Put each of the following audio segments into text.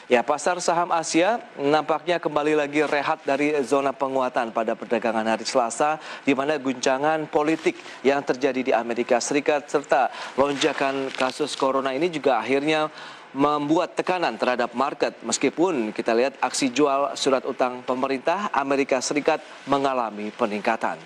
Ya, pasar saham Asia nampaknya kembali lagi rehat dari zona penguatan pada perdagangan hari Selasa, di mana guncangan politik yang terjadi di Amerika Serikat serta lonjakan kasus corona ini juga akhirnya membuat tekanan terhadap market. Meskipun kita lihat aksi jual surat utang pemerintah Amerika Serikat mengalami peningkatan.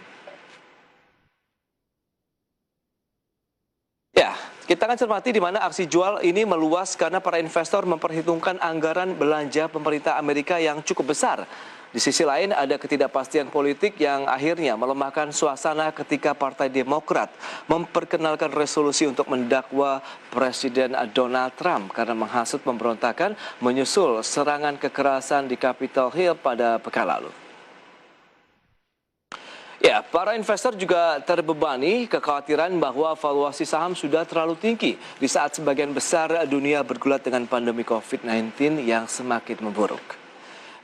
Ya, kita akan cermati di mana aksi jual ini meluas karena para investor memperhitungkan anggaran belanja pemerintah Amerika yang cukup besar. Di sisi lain ada ketidakpastian politik yang akhirnya melemahkan suasana ketika Partai Demokrat memperkenalkan resolusi untuk mendakwa Presiden Donald Trump karena menghasut pemberontakan menyusul serangan kekerasan di Capitol Hill pada pekan lalu. Ya, para investor juga terbebani kekhawatiran bahwa valuasi saham sudah terlalu tinggi di saat sebagian besar dunia bergulat dengan pandemi COVID-19 yang semakin memburuk.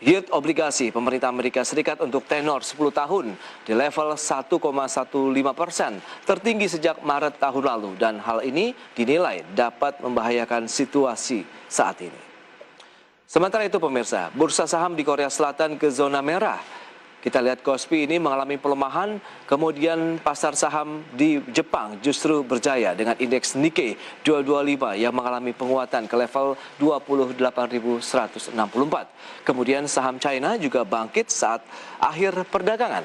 Yield obligasi pemerintah Amerika Serikat untuk tenor 10 tahun di level 1,15%, tertinggi sejak Maret tahun lalu, dan hal ini dinilai dapat membahayakan situasi saat ini. Sementara itu pemirsa, bursa saham di Korea Selatan ke zona merah. Kita lihat Kospi ini mengalami pelemahan, kemudian pasar saham di Jepang justru berjaya dengan indeks Nikkei 225 yang mengalami penguatan ke level 28.164. Kemudian saham China juga bangkit saat akhir perdagangan.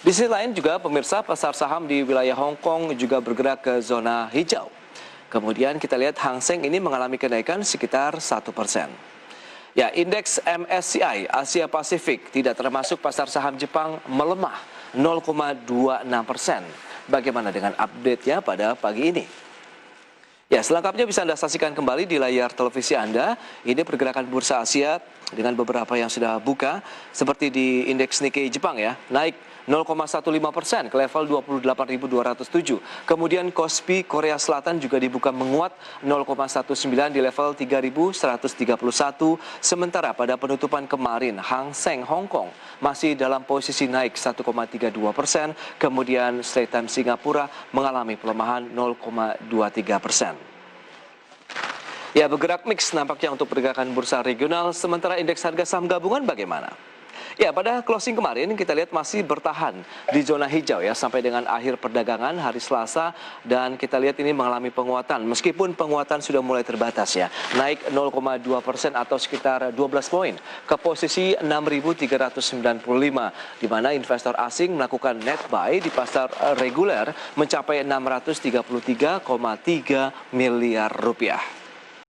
Di sisi lain juga pemirsa, pasar saham di wilayah Hong Kong juga bergerak ke zona hijau. Kemudian kita lihat Hang Seng ini mengalami kenaikan sekitar 1%. Ya, indeks MSCI Asia Pasifik tidak termasuk pasar saham Jepang melemah 0,26%. Bagaimana dengan update-nya pada pagi ini? Ya, selengkapnya bisa Anda saksikan kembali di layar televisi Anda. Ini pergerakan bursa Asia dengan beberapa yang sudah buka, seperti di indeks Nikkei Jepang ya, naik 0,15% ke level 28.207. Kemudian Kospi Korea Selatan juga dibuka menguat 0,19 di level 3.131. Sementara pada penutupan kemarin Hang Seng Hong Kong masih dalam posisi naik 1,32%. Kemudian Straits Times Singapura mengalami pelemahan 0,23%. Ya, bergerak mix nampaknya untuk pergerakan bursa regional, sementara indeks harga saham gabungan bagaimana? Ya, pada closing kemarin kita lihat masih bertahan di zona hijau ya sampai dengan akhir perdagangan hari Selasa, dan kita lihat ini mengalami penguatan meskipun penguatan sudah mulai terbatas ya. Naik 0,2% atau sekitar 12 poin ke posisi 6.395, di mana investor asing melakukan net buy di pasar reguler mencapai 633,3 miliar rupiah.